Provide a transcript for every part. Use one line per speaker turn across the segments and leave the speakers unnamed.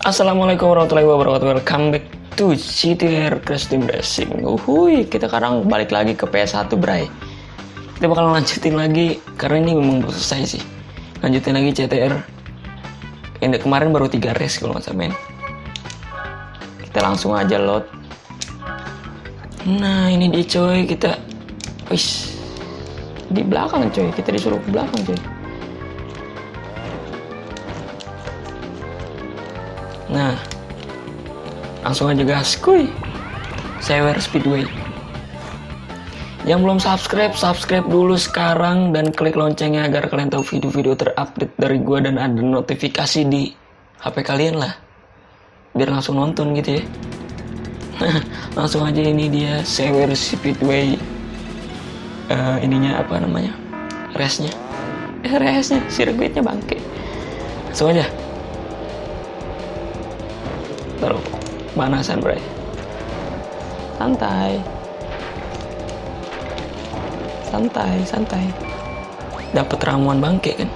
Assalamualaikum warahmatullahi wabarakatuh. Welcome back to CTR Crash Team Racing. Kita sekarang balik lagi ke PS1, bray. Kita bakal lanjutin lagi karena ini memang belum selesai sih. Lanjutin lagi CTR. Ini kemarin baru 3 race kalau nggak salah, men. Kita langsung aja load. Nah, ini dia coy, kita di belakang coy. Kita disuruh ke belakang coy. Nah, langsung aja gas, kuy. Sewer Speedway. Yang belum subscribe dulu sekarang dan klik loncengnya agar kalian tahu video-video terupdate dari gua dan ada notifikasi di HP kalian lah. Biar langsung nonton gitu ya. Langsung aja, ini dia Sewer Speedway. Ininya apa namanya? Race-nya. Race-nya, sirkuitnya bangke. Langsung aja. Taruh panasan, bray. Santai. Dapat ramuan bangke kan.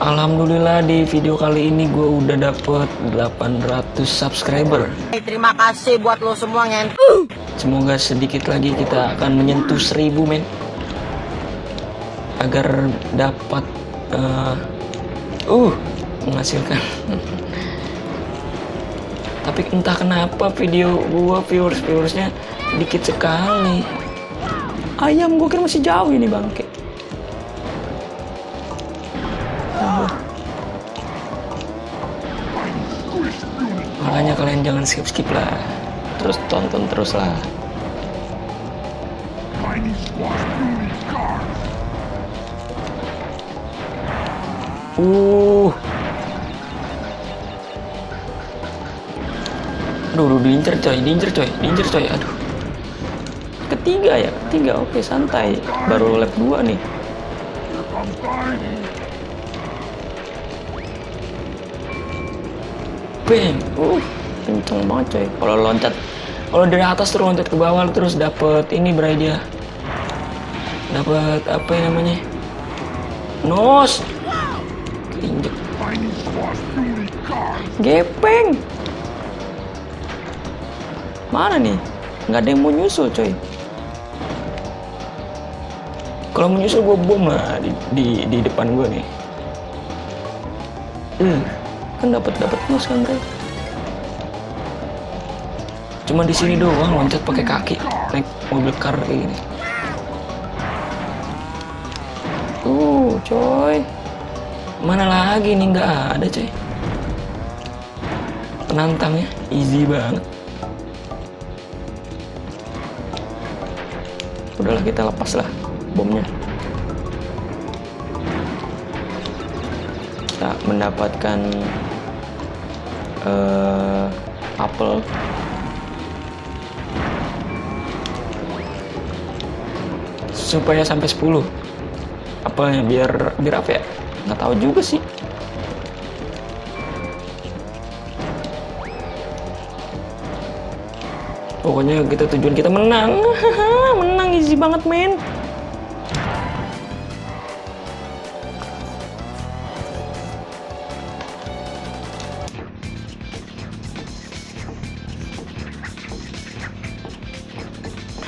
Alhamdulillah di video kali ini gue udah dapet 800 subscriber.
Terima kasih buat lo semua, ngen.
Semoga sedikit lagi kita akan menyentuh 1000, men. Agar dapat menghasilkan. Tapi entah kenapa video gua viewersnya dikit sekali. Ayam gua kira masih jauh ini, bangke. Makanya kalian jangan skip lah, terus tonton terus lah. Aduh, diincer coy, aduh. Ketiga, oke, santai. Baru lap 2 nih. Bang, kenceng banget coy. Kalau dari atas terus loncat ke bawah terus dapet ini, bray, dia. Dapet apa yang namanya? Nos. Keinjek. Gepeng. Mana nih? Nggak ada yang mau nyusul, coy. Kalau mau nyusul gue bom lah di depan gue nih. Kan dapat nos kan, bro. Cuma di sini doang loncat pakai kaki naik mobil car kayak gini. Coy. Mana lagi nih, nggak ada, coy. Penantangnya easy banget. Udahlah, kita lepas lah bomnya. Kita mendapatkan apel. Supaya sampai 10 apelnya, biar apa ya? Nggak tahu juga sih. Pokoknya tujuan kita menang. Menang easy banget, men.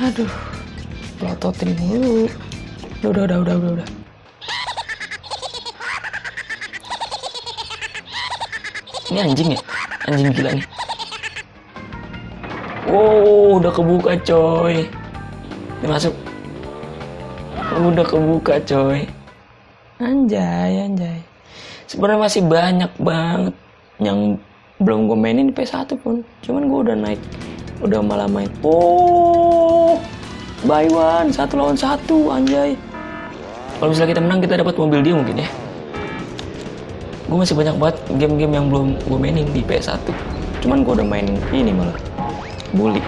Aduh, pelototin mulu. Udah. Ini anjing ya? Anjing gila nih. Udah kebuka, coy. Ini masuk. Udah kebuka, coy. Anjay. Sebenarnya masih banyak banget yang belum gue mainin di PS1 pun. Cuman gue udah naik. Udah malah main. Buy one, 1 lawan 1, anjay. Kalau misalnya kita menang, kita dapat mobil dia mungkin ya. Gue masih banyak banget game-game yang belum gue mainin di PS1. Cuman gue udah main ini malah. Bully.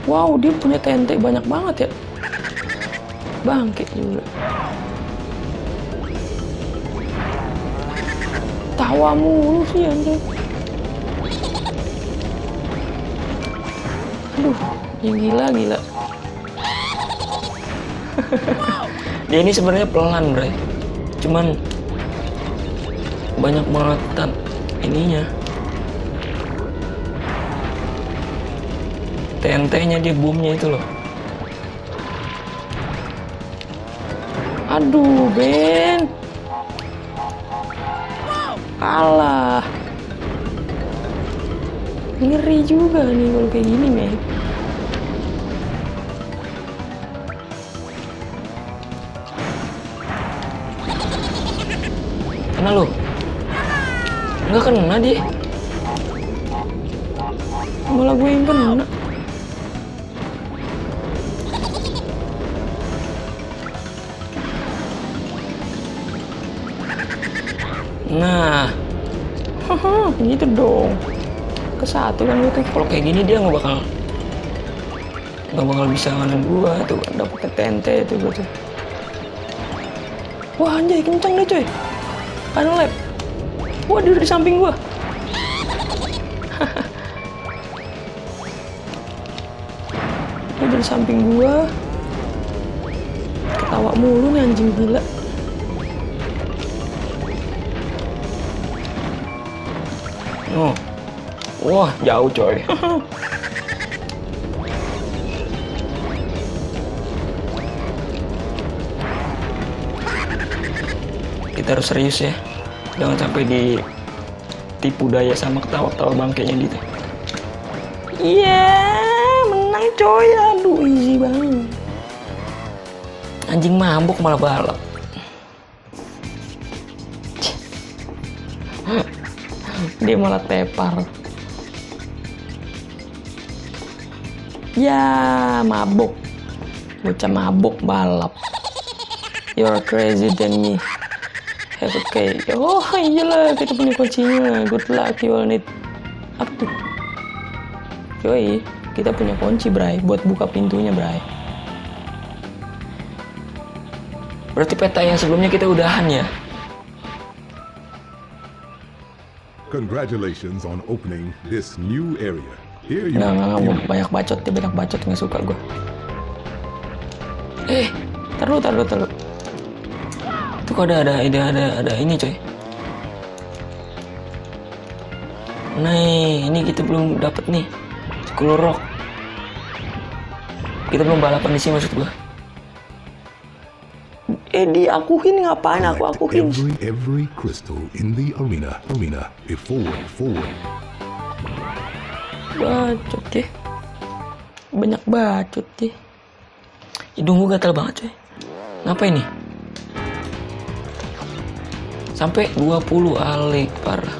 Wow, dia punya TNT banyak banget ya. Bangke juga. Tawa mulu sih, anjay. Aduh, gila. Dia ini sebenarnya pelan, bray. Cuman banyak banget ininya. TNT-nya dia, bomnya itu loh. Aduh, Ben. Alah. Ngeri juga nih kalau kayak gini, men. Kena lo. Nggak kena dia. Malah gue yang kena. Nah, gitu dong. Ke satu kan gitu. Kalau kayak gini dia nggak bakal bisa nganan gua tuh. Dapet TNT itu gua tuh. Wah anjay, kenceng deh coy. Final lap. Wah dia udah di samping gua. Dia udah di samping gua. Ketawa mulu nih anjing gila. Oh. Wah, jauh coy. Kita harus serius ya. Jangan sampai ditipu daya sama ketawa-ketawa bangkainya gitu. Iya, menang coy. Aduh, easy banget. Anjing mabuk malah balap. Dia malah tepar. Ya, mabuk. Bocah mabuk balap. You're crazy than me. Have a cake. Oh iyalah, kita punya kuncinya. Good luck, you will need. Apa tuh? Yoi, kita punya kunci, Bray, buat buka pintunya, Bray. Berarti peta yang sebelumnya kita udahan ya?
Congratulations on opening this new area. Here you
Nggak, banyak bacot, dia banyak bacot, nggak suka gue. Taruh. Tuh kok ada ini coy. Nih, ini kita belum dapet nih. Skull Rock. Kita belum balapan di sini maksud gue. Diakuin ngapain aku akuin?
every crystal in the arena. Forward.
Bacot deh. Banyak bacot deh. Hidung gue gatal banget coy. Ngapain nih? Sampai 20 alik, parah.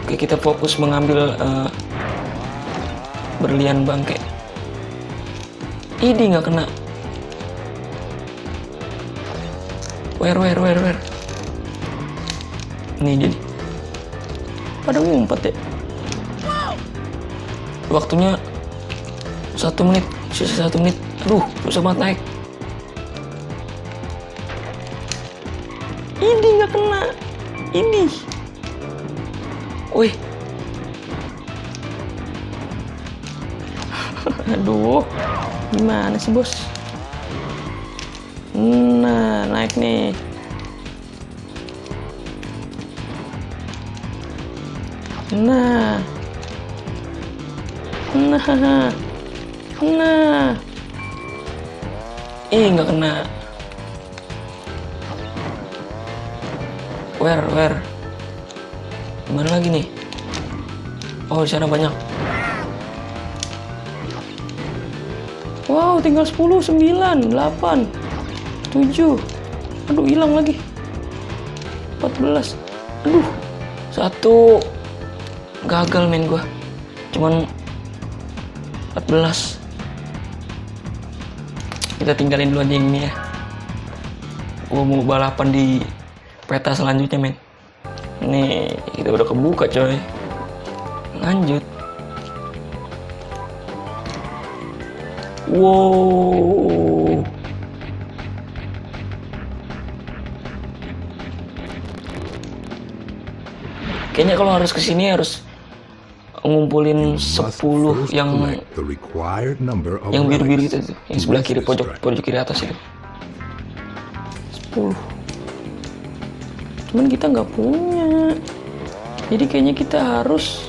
Oke, kita fokus mengambil berlian bangke. Ini nggak kena. Where. Nih dia nih. Pada ngumpet ya. Waktunya 1 menit. Sisa 1 menit. Aduh, susah banget naik. Ini nggak kena. Ini. Wih. Aduh. Gimana sih, bos? Nah, naik nih. Nah. Nggak kena. Where? Mana lagi nih? Oh, di sana banyak. Wow, tinggal 10, 9, 8, 7. Aduh, hilang lagi. 14. Aduh, 1. Gagal main gua. Cuman 14. Kita tinggalin dulu aja ini ya. Gua mau balapan di peta selanjutnya, men. Nih, kita udah kebuka, coy. Lanjut. Wow. Kayaknya kalau harus kesini harus ngumpulin 10 yang biru-biru itu tuh, yang sebelah kiri pojok kiri atas itu. 10. cuman kita nggak punya. Jadi kayaknya kita harus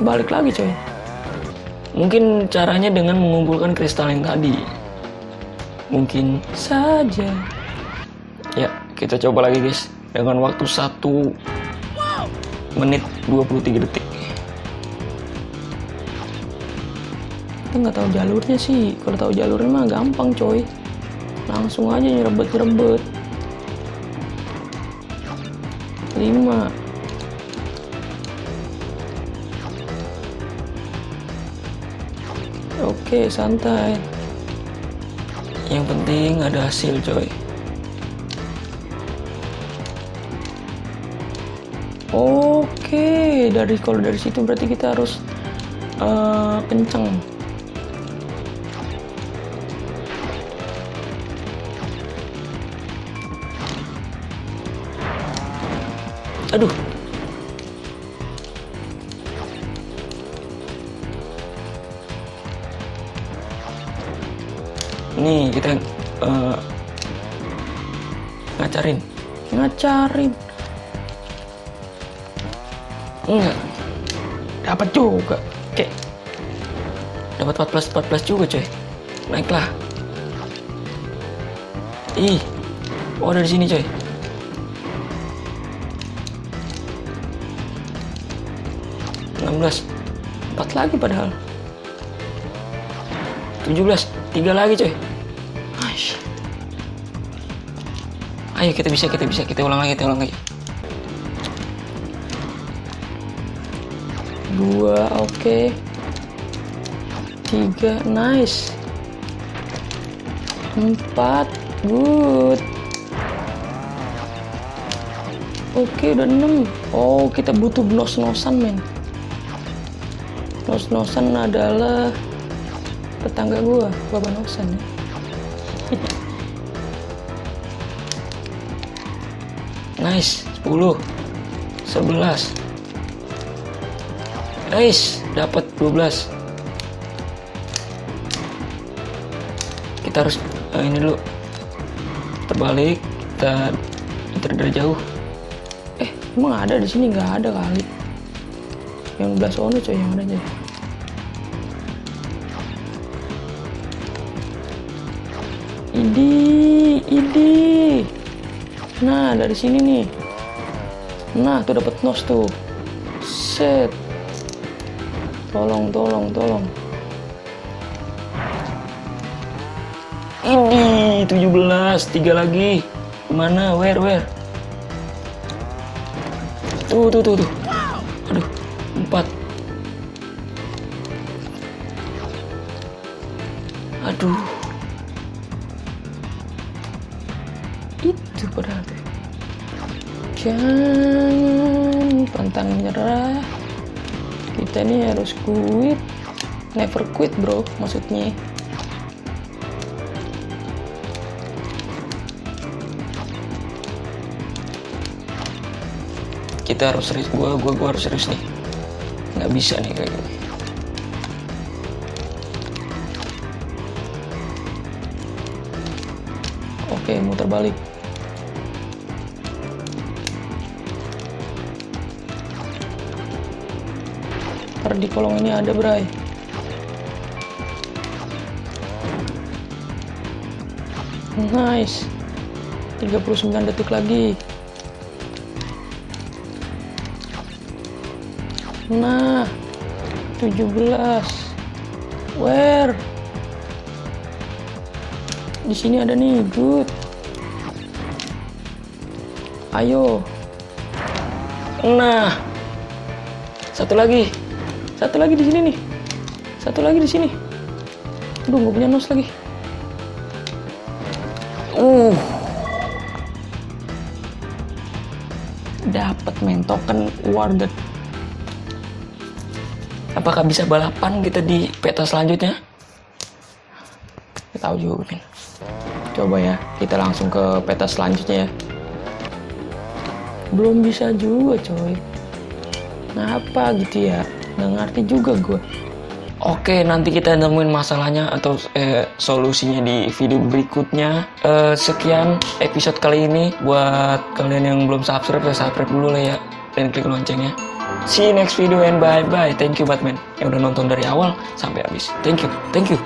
balik lagi coy. Mungkin caranya dengan mengumpulkan kristal yang tadi. Mungkin saja. Ya, kita coba lagi guys. Dengan waktu 1 menit 23 detik. Kita nggak tahu jalurnya sih. Kalau tahu jalurnya mah gampang coy. Langsung aja nyerebet-nyerebet. 5. Oke, santai. Yang penting ada hasil coy. Oke, kalau dari situ berarti kita harus kenceng. Aduh. Nih kita ngacarin. Enggak. Dapat juga. Oke. Dapat 14 juga coy. Naiklah. Ih. Oh dari sini coy. 16. 4 lagi padahal. 17. 3 lagi coy. Aish. Ayo kita bisa. Kita ulang lagi. 2, oke. 3, nice. 4, good. Oke, udah 6. Oh, kita butuh nos-nosan, men. Nos-nosan adalah tetangga gua, Bapak Nosan ya. Nice, 10. 11. Nice, dapat 12. Kita harus ini dulu. Terbalik, kita dari jauh. Emang ada di sini? Nggak ada kali. Yang belah sono coy, yang ada aja. Idi. Nah, dari sini nih. Nah, tuh dapat nos tuh. Set. Tolong. Ini 17, 3 lagi. Mana? Where? Tuh. Aduh, 4. Aduh. Itu padahal. Jangan pantang menyerah. Kita ini harus quit. Never quit bro, maksudnya. Kita harus serius. Gua harus serius nih. Nggak bisa nih kayak gini. Oke, muter balik. Ntar di kolong ini ada bray. Nice. 39 detik lagi. Nah, 17. Where? Di sini ada nih, good. Ayo. Nah. Satu lagi di sini nih. Satu lagi di sini. Aduh, nggak punya nos lagi. Dapat main token awarded. Apakah bisa balapan kita di peta selanjutnya? Kita tahu juga, men. Coba ya, kita langsung ke peta selanjutnya ya. Belum bisa juga, coy. Kenapa gitu ya? Nggak ngerti juga gue. Oke, nanti kita nemuin masalahnya atau solusinya di video berikutnya. Sekian episode kali ini. Buat kalian yang belum subscribe, ya subscribe dulu lah ya. Dan klik loncengnya. See you next video and bye-bye. Thank you Batman yang udah nonton dari awal sampai habis. Thank you.